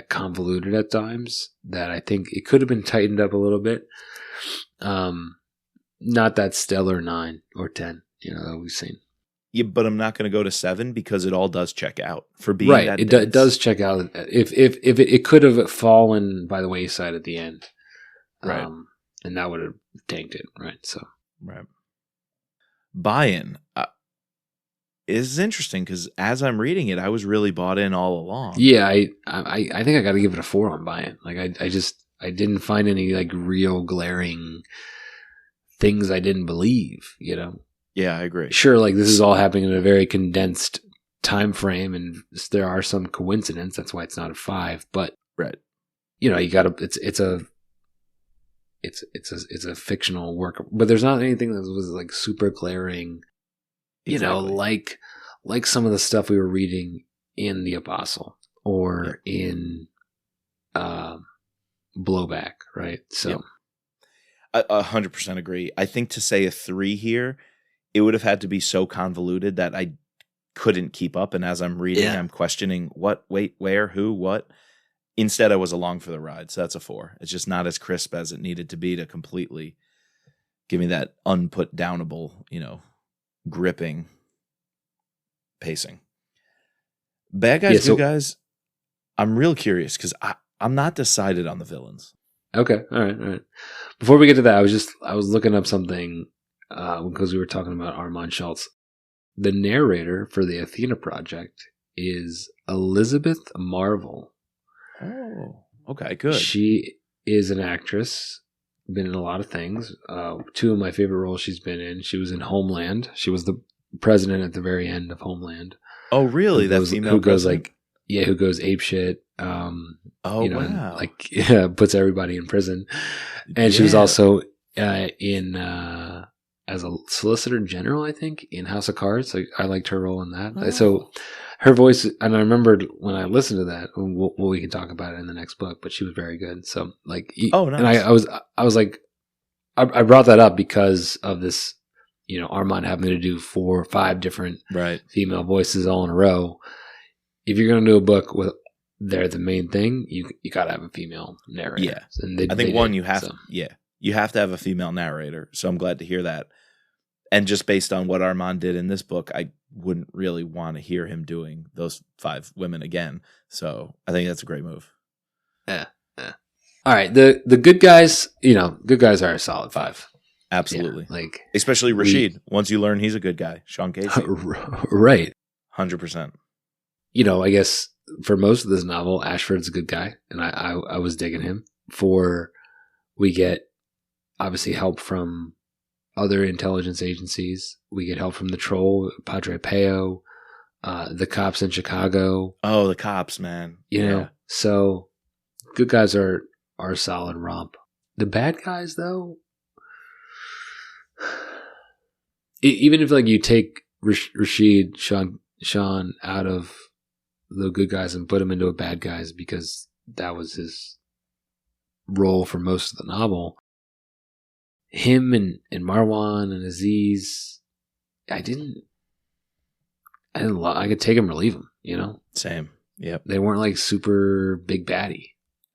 convoluted at times. That I think it could have been tightened up a little bit. Not that stellar 9 or 10, that we've seen. Yeah, but I'm not going to go to 7 because it all does check out for being right. That it does check out. If it could have fallen by the wayside at the end, right, and that would have tanked it, right? So, right. Buy-in is interesting because as I'm reading it, I was really bought in all along. Yeah, I think I got to give it a 4 on buy-in. Like I didn't find any like real glaring things I didn't believe. Yeah, I agree. Sure, like this is all happening in a very condensed time frame, and there are some coincidences. That's why it's not a 5. But right, you got to. It's a fictional work, but there's not anything that was like super glaring. Exactly. Like some of the stuff we were reading in The Apostle or in Blowback, right? So, 100% agree. I think to say a 3 here, it would have had to be so convoluted that I couldn't keep up. And as I'm reading, I'm questioning what, wait, where, who, what. Instead, I was along for the ride. So that's a 4. It's just not as crisp as it needed to be to completely give me that unput downable, gripping pacing. Bad guys, good guys. I'm real curious because I'm not decided on the villains. Okay. All right. Before we get to that, I was looking up something because we were talking about Armand Schultz. The narrator for the Athena project is Elizabeth Marvel. Oh, okay, good. She is an actress, been in a lot of things. 2 of my favorite roles she's been in. She was in Homeland. She was the president at the very end of Homeland. Oh, really? That female who goes president? who goes apeshit. Wow. And, like puts everybody in prison. And she was also in as a solicitor general, I think, in House of Cards. Like I liked her role in that. Oh. So her voice, and I remembered when I listened to that. We can talk about it in the next book, but she was very good. So like, nice. And I was like, I brought that up because of this, Armand having to do 4 or 5 different female voices all in a row. If you're going to do a book with they're the main thing, you got to have a female narrator. Yeah, and I think you have to. Yeah, you have to have a female narrator. So I'm glad to hear that. And just based on what Armand did in this book, I wouldn't really want to hear him doing those 5 women again. So I think that's a great move. Yeah. All right. The good guys, good guys are a solid 5. Absolutely. Yeah, like especially Rashid. Once you learn he's a good guy, Sean Casey. Right. 100%. I guess for most of this novel, Ashford's a good guy, and I was digging him. We get obviously help from other intelligence agencies. We get help from the Troll, Padre Peo, the cops in Chicago. Oh, the cops, man. So good guys are a solid romp. The bad guys, though, even if like you take Rashid, Sean out of the good guys and put him into a bad guys because that was his role for most of the novel. Him and Marwan and Aziz, I could take him or leave him, Same. Yep. They weren't like super big baddie.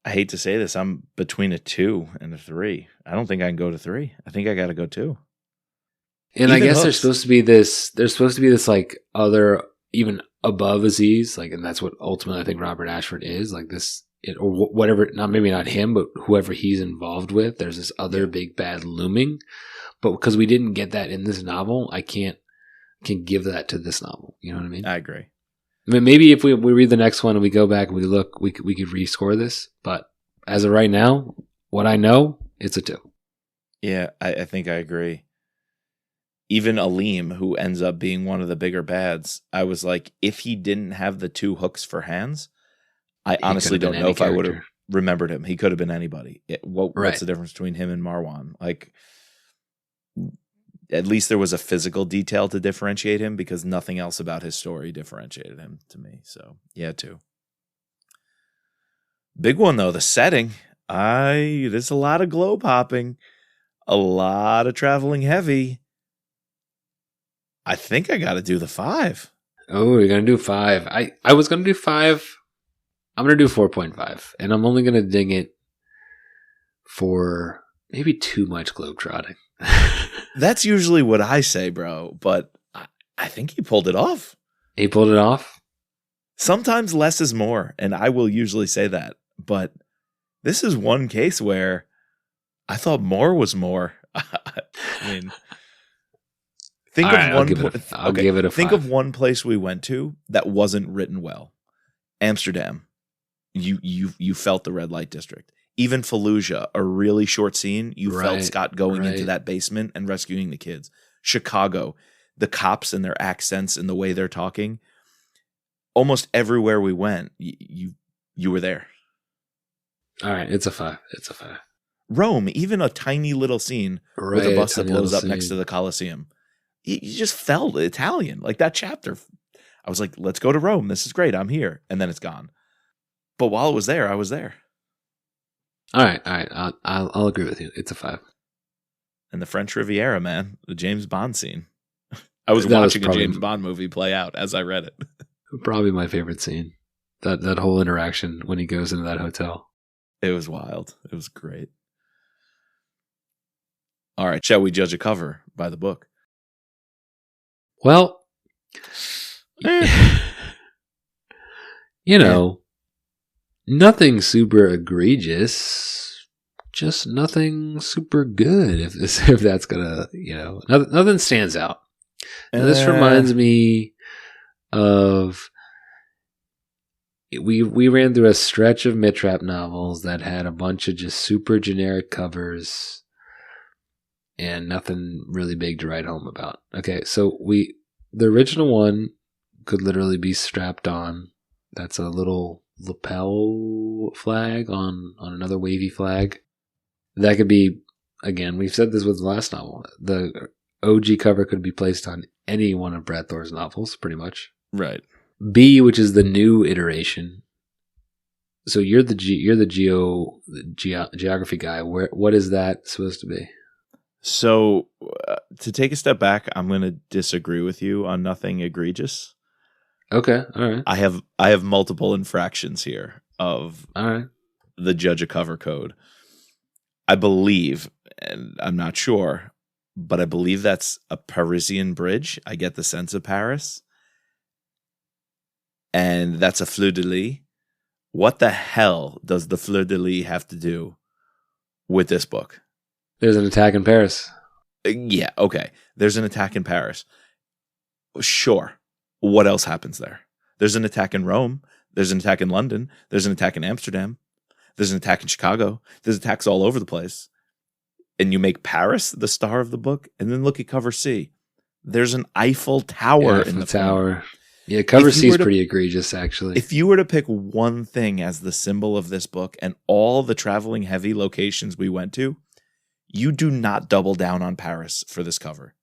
I hate to say this, I'm between a 2 and a 3. I don't think I can go to 3. I think I got to go 2. And even I guess there's supposed to be this like other, even above Aziz, like, and that's what ultimately I think Robert Ashford is, like this, or whatever, maybe not him, but whoever he's involved with, there's this other big bad looming. But because we didn't get that in this novel, I can give that to this novel. You know what I mean? I agree. I mean, maybe if we read the next one and we go back and we look, we could rescore this. But as of right now, what I know, it's a 2. Yeah, I think I agree. even Aleem, who ends up being one of the bigger bads, I was like, if he didn't have the 2 hooks for hands, I honestly don't know if I would have remembered him. He could have been anybody. What's the difference between him and Marwan? Like, at least there was a physical detail to differentiate him, because nothing else about his story differentiated him to me. So, yeah, 2. Big one, though, the setting. There's a lot of globe hopping, a lot of traveling heavy. I think I got to do the 5. Oh, you're going to do 5. I was going to do 5. I'm going to do 4.5. And I'm only going to ding it for maybe too much globetrotting. That's usually what I say, bro. But I think he pulled it off. He pulled it off? Sometimes less is more. And I will usually say that. But this is one case where I thought more was more. I mean... I'll give it a 5. Think of one place we went to that wasn't written well. Amsterdam. You felt the red light district. Even Fallujah, a really short scene, you felt Scott going into that basement and rescuing the kids. Chicago, the cops and their accents and the way they're talking. Almost everywhere we went, you were there. All right, it's a 5. Rome, even a tiny little scene with a bus that blows up next to the Colosseum. You just felt Italian. Like that chapter, I was like, let's go to Rome. This is great. I'm here. And then it's gone. But while it was there, I was there. All right. I'll agree with you. It's a 5. And the French Riviera, man. The James Bond scene. I was watching a James Bond movie play out as I read it. Probably my favorite scene. That whole interaction when he goes into that hotel. It was wild. It was great. All right. Shall we judge a cover by the book? Well, nothing super egregious, just nothing super good. If that's gonna, nothing stands out. Now, this reminds me of we ran through a stretch of Mitrap novels that had a bunch of just super generic covers. And nothing really big to write home about. Okay, so the original one could literally be strapped on. That's a little lapel flag on another wavy flag. That could be, again, we've said this with the last novel. The OG cover could be placed on any one of Brad Thor's novels, pretty much. Right. B, which is the new iteration. So you're the geography guy. What is that supposed to be? So, to take a step back, I'm going to disagree with you on nothing egregious. Okay, all right. I have multiple infractions here of the Judge a Cover code. I believe, and I'm not sure, but I believe that's a Parisian bridge. I get the sense of Paris. And that's a fleur-de-lis. What the hell does the fleur-de-lis have to do with this book? There's an attack in Paris. Yeah, okay. There's an attack in Paris. Sure. What else happens there? There's an attack in Rome. There's an attack in London. There's an attack in Amsterdam. There's an attack in Chicago. There's attacks all over the place. And you make Paris the star of the book, and then look at cover C. There's an Eiffel Tower in the tower. front. Yeah, cover C is pretty egregious, actually. If you were to pick one thing as the symbol of this book and all the traveling heavy locations we went to, you do not double down on Paris for this cover.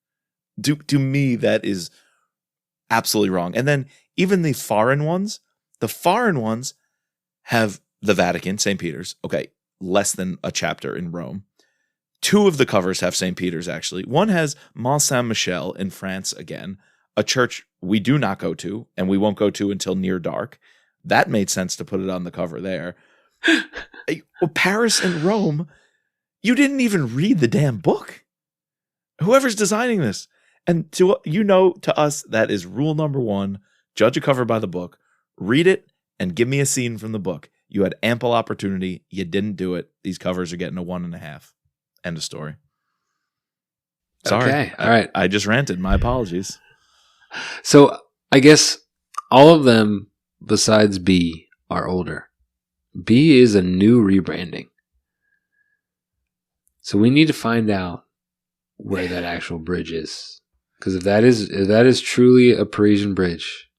To me, that is absolutely wrong. And then even the foreign ones have the Vatican, St. Peter's. Okay, less than a chapter in Rome. 2 of the covers have St. Peter's, actually. One has Mont Saint-Michel in France again, a church we do not go to, and we won't go to until near dark. That made sense to put it on the cover there. Paris and Rome, you didn't even read the damn book. Whoever's designing this. And to us, that is rule number 1. Judge a cover by the book. Read it and give me a scene from the book. You had ample opportunity. You didn't do it. These covers are getting a 1.5. End of story. Sorry. Okay. All right. I just ranted. My apologies. So I guess all of them besides B are older. B is a new rebranding. So we need to find out where that actual bridge is. Because if that is truly a Parisian bridge,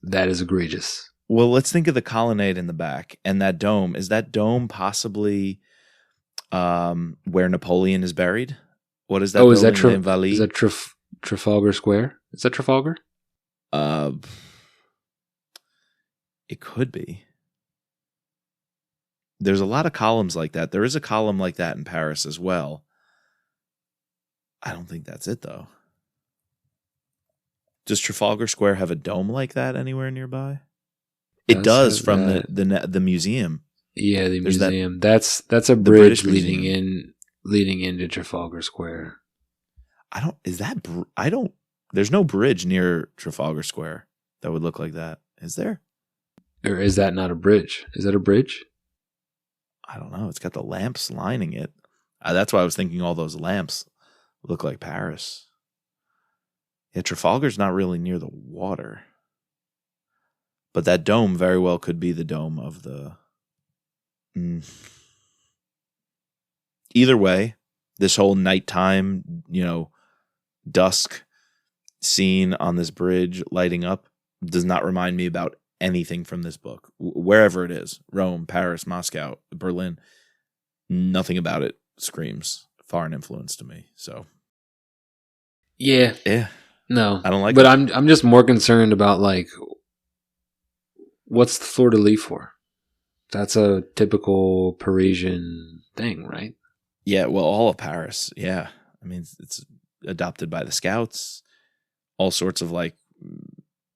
that is egregious. Well, let's think of the colonnade in the back and that dome. Is that dome possibly where Napoleon is buried? What is that? Oh, is that Trafalgar Square? Is that Trafalgar? It could be. There's a lot of columns like that. There is a column like that in Paris as well. I don't think that's it, though. Does Trafalgar Square have a dome like that anywhere nearby? It does from the museum. Yeah, the museum. That's a bridge leading into Trafalgar Square. There's no bridge near Trafalgar Square that would look like that. Is there? Or is that not a bridge? Is that a bridge? I don't know. It's got the lamps lining it. That's why I was thinking all those lamps look like Paris. Yeah, Trafalgar's not really near the water. But that dome very well could be the dome of the... Either way, this whole nighttime, dusk scene on this bridge lighting up does not remind me about anything from this book. Wherever it is, Rome, Paris, Moscow, Berlin, nothing about it screams foreign influence to me. So, yeah, no, I don't like. But I'm just more concerned about like, what's the fleur de lis for? That's a typical Parisian thing, right? Yeah, well, all of Paris. Yeah, I mean, it's adopted by the Scouts. All sorts of like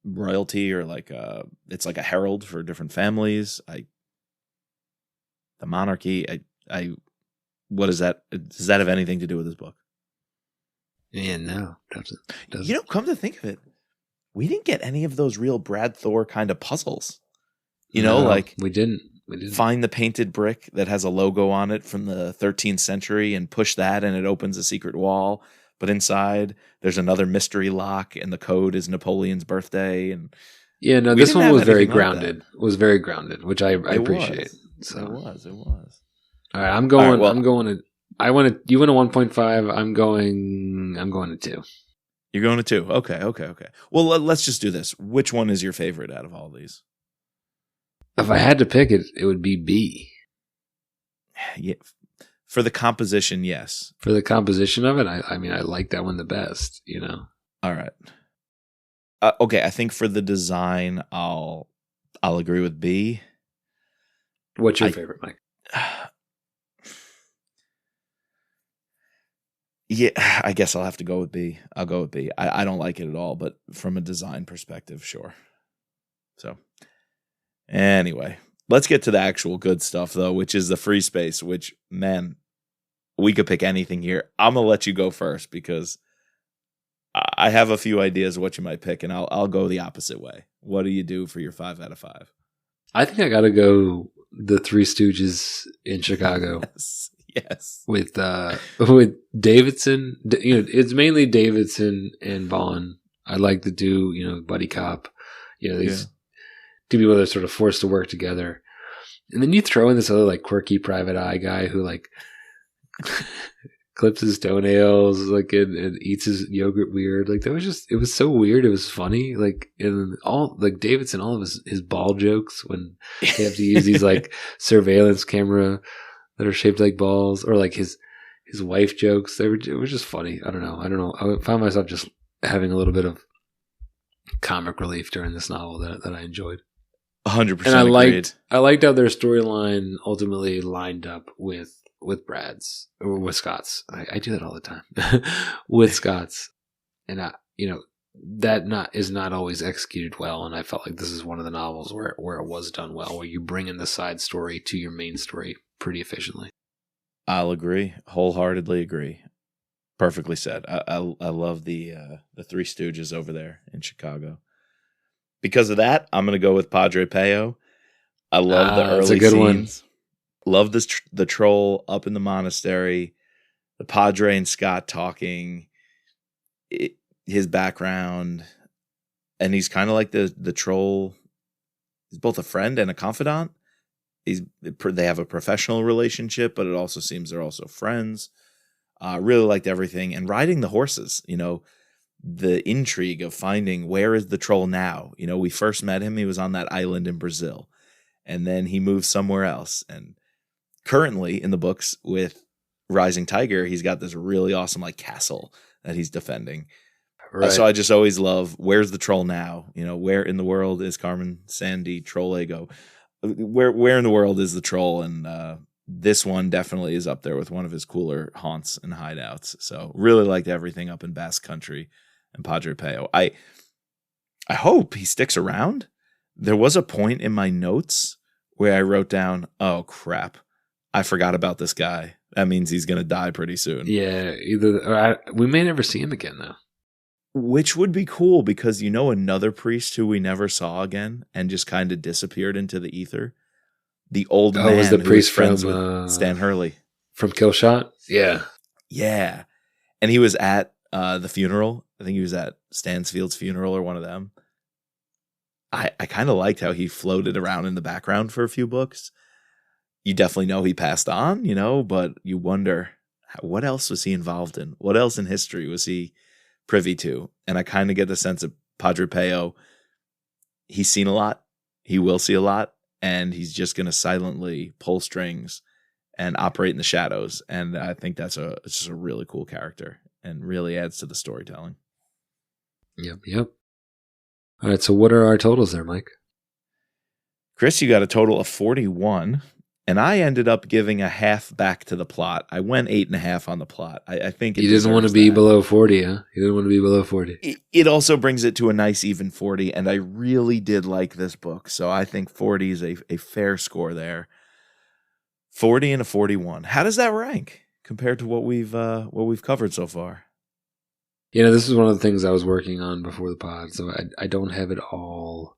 royalty, or like it's like a herald for different families. The monarchy. What is that? Does that have anything to do with this book? Yeah, no, doesn't. Come to think of it, we didn't get any of those real Brad Thor kind of puzzles. Like we didn't find the painted brick that has a logo on it from the 13th century and push that and it opens a secret wall. But inside there's another mystery lock and the code is Napoleon's birthday. And yeah, no, this one was very grounded. It was very grounded, which I appreciate. So it was. All right, I'm going. I'm going to. I want to. You went to 1.5. I'm going to 2. You're going to 2. Okay. Well, let's just do this. Which one is your favorite out of all these? If I had to pick it, it would be B. Yeah, for the composition, yes. For the composition of it, I mean, I like that one the best. All right. Okay, I think for the design, I'll agree with B. What's your favorite, Mike? Yeah, I guess I'll have to go with B. I'll go with B. I don't like it at all, but from a design perspective, sure. So, anyway, let's get to the actual good stuff, though, which is the free space, which, man, we could pick anything here. I'm going to let you go first because I have a few ideas of what you might pick, and I'll go the opposite way. What do you do for your 5 out of 5? I think I got to go the Three Stooges in Chicago. Yes. With Davidson, it's mainly Davidson and Vaughn. I like to do, buddy cop, these two people that are sort of forced to work together. And then you throw in this other like quirky private eye guy who like clips his toenails, like and eats his yogurt weird. Like it was so weird. It was funny. Like and all like Davidson, all of his ball jokes when they have to use these like surveillance camera that are shaped like balls, or like his wife jokes. It was just funny. I don't know. I found myself just having a little bit of comic relief during this novel that I enjoyed. 100%. And I liked how their storyline ultimately lined up with Brad's or with Scott's. I do that all the time with Scott's, and that is not always executed well. And I felt like this is one of the novels where it was done well, where you bring in the side story to your main story pretty efficiently. I'll agree. Wholeheartedly agree. Perfectly said. I love the Three Stooges over there in Chicago. Because of that, I'm going to go with Padre Peo. I love the early that's a good scenes. Love the troll up in the monastery, the Padre and Scott talking, his background, and he's kind of like the troll. He's both a friend and a confidant. They have a professional relationship, but it also seems they're also friends. Really liked everything, and riding the horses. the intrigue of finding where is the troll now. You know, we first met him, he was on that island in Brazil, and then he moved somewhere else. And currently in the books with Rising Tiger, he's got this really awesome like castle that he's defending. Right. So I just always love, where's the troll now? You know, where in the world is Carmen Sandy Trollego? Where in the world is the troll? And this one definitely is up there with one of his cooler haunts and hideouts. So really liked everything up in Basque Country and Padre Pio. I hope he sticks around. There was a point in my notes where I wrote down, oh crap, I forgot about this guy. That means he's going to die pretty soon. Yeah, we may never see him again though. Which would be cool, because you know another priest who we never saw again and just kind of disappeared into the ether? The old man was the priest who was friends from with Stan Hurley. From Killshot? Yeah. Yeah. And he was at the funeral. I think he was at Stansfield's funeral or one of them. I kind of liked how he floated around in the background for a few books. You definitely know he passed on, you know, but you wonder, what else was he involved in? What else in history was he privy to? And I kind of get the sense of Padre Pio, he's seen a lot, he will see a lot, and he's just going to silently pull strings and operate in the shadows. And I think it's just a really cool character and really adds to the storytelling. Yep. All right, so what are our totals there, Mike? Chris, you got a total of 41, and I ended up giving a half back to the plot. I went 8.5 on the plot. I think you didn't want to be below 40, huh? You didn't want to be below 40. It also brings it to a nice even 40, and I really did like this book, so I think 40 is a fair score there. 40 and a 41. How does that rank compared to what we've covered so far? You know, this is one of the things I was working on before the pod, so I don't have it all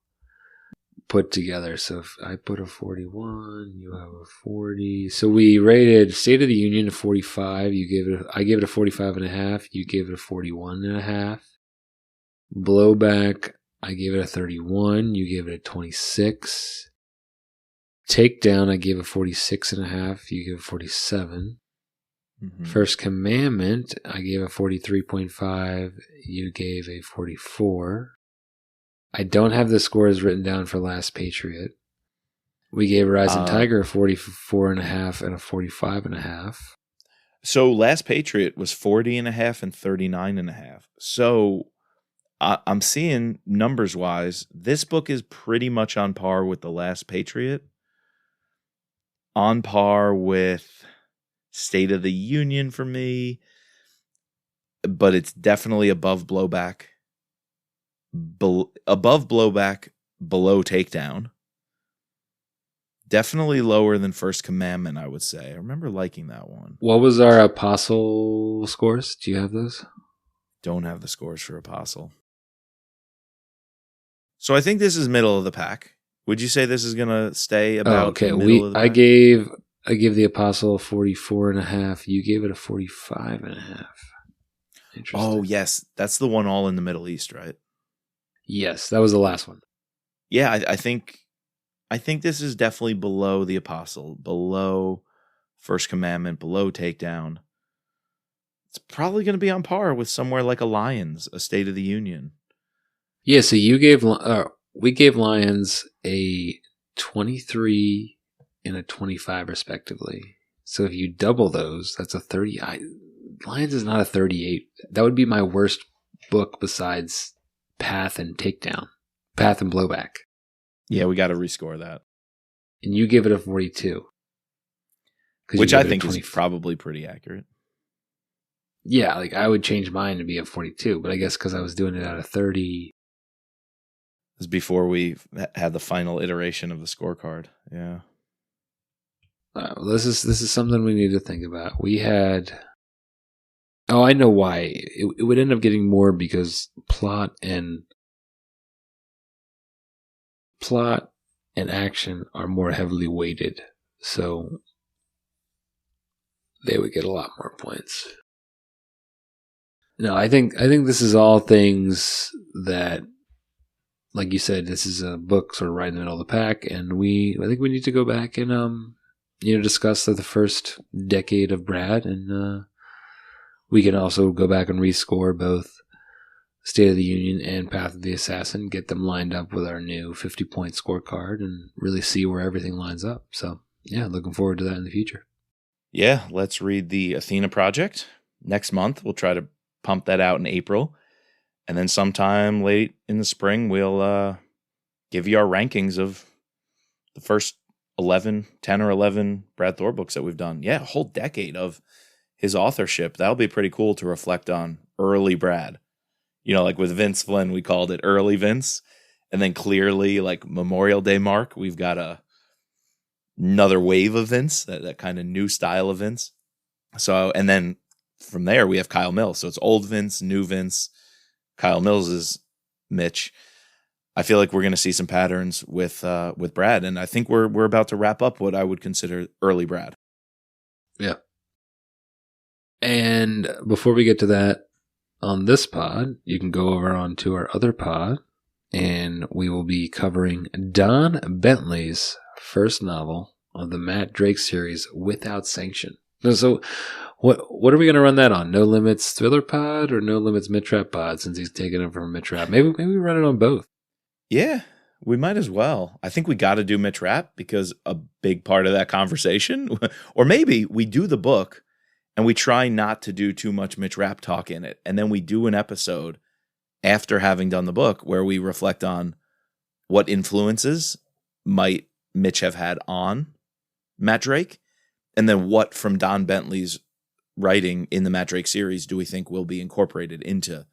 put together. So if I put a 41, you have a 40. So we rated State of the Union a 45. I gave it a 45.5. You gave it a 41.5. Blowback, I gave it a 31. You gave it a 26. Takedown, I gave a 46.5. You gave it 47. Mm-hmm. First Commandment, I gave a 43.5. You gave a 44. I don't have the scores written down for Last Patriot. We gave Rising Tiger a 44.5 and a 45.5. So Last Patriot was 40.5 and 39.5. So I'm seeing numbers wise, this book is pretty much on par with The Last Patriot, on par with State of the Union for me, but it's definitely above Blowback. Above Blowback, below Takedown. Definitely lower than First Commandment, I would say. I remember liking that one. What was our Apostle scores? Do you have those? Don't have the scores for Apostle. So I think this is middle of the pack. Would you say this is going to stay about the middle of the pack? I gave the Apostle a 44.5. You gave it a 45.5. Interesting. Oh, yes. That's the one all in the Middle East, right? Yes, that was the last one. Yeah, I think this is definitely below the Apostle, below First Commandment, below Takedown. It's probably going to be on par with somewhere like a Lions, a State of the Union. Yeah, so we gave Lions a 23 and a 25 respectively. So if you double those, that's a 30. Lions is not a 38. That would be my worst book besides Path and Takedown. Path and Blowback. Yeah, we got to rescore that. And you give it a 42. Which I think is probably pretty accurate. Yeah, like I would change mine to be a 42, but I guess because I was doing it at a 30. This is before we had the final iteration of the scorecard. Yeah. Well, this is something we need to think about. We had... Oh, I know why. It would end up getting more because plot and action are more heavily weighted. So they would get a lot more points. No, I think this is all things that, like you said, this is a book sort of right in the middle of the pack, and I think we need to go back and discuss the first decade of Brad, and we can also go back and rescore both State of the Union and Path of the Assassin, get them lined up with our new 50-point scorecard and really see where everything lines up. So, yeah, looking forward to that in the future. Yeah, let's read the Athena Project next month. We'll try to pump that out in April. And then sometime late in the spring, we'll give you our rankings of the first 10 or 11 Brad Thor books that we've done. Yeah, a whole decade of his authorship. That'll be pretty cool to reflect on early Brad. You know, like with Vince Flynn, we called it early Vince. And then clearly, like Memorial Day Mark, we've got another wave of Vince, that kind of new style of Vince. So, and then from there, we have Kyle Mills. So it's old Vince, new Vince. Kyle Mills is Mitch. I feel like we're going to see some patterns with Brad, and I think we're about to wrap up what I would consider early Brad. Yeah. And before we get to that, on this pod, you can go over onto our other pod, and we will be covering Don Bentley's first novel of the Matt Drake series, Without Sanction. So what are we going to run that on? No Limits Thriller Pod or No Limits Mid-Trap Pod, since he's taking it from Mid-Trap? Maybe we run it on both. Yeah, we might as well. I think we got to do Mid-Trap because a big part of that conversation, or maybe we do the book and we try not to do too much Mid-Trap talk in it. And then we do an episode after having done the book where we reflect on what influences might Mitch have had on Matt Drake. And then what from Don Bentley's writing in the Matt Drake series do we think will be incorporated into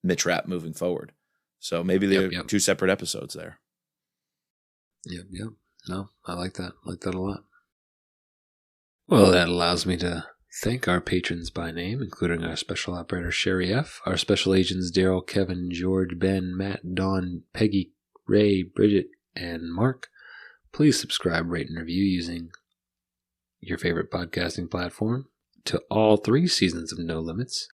Mid-Trap moving forward? So maybe there are two separate episodes there. Yep. No, I like that. I like that a lot. Well, that allows me to thank our patrons by name, including our special operator, Sherry F., our special agents, Daryl, Kevin, George, Ben, Matt, Dawn, Peggy, Ray, Bridget, and Mark. Please subscribe, rate, and review using your favorite podcasting platform to all 3 seasons of No Limits.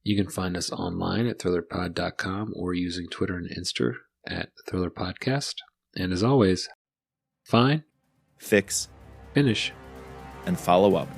You can find us online at thrillerpod.com or using Twitter and Insta at thrillerpodcast. And as always, find, fix, finish, and follow up.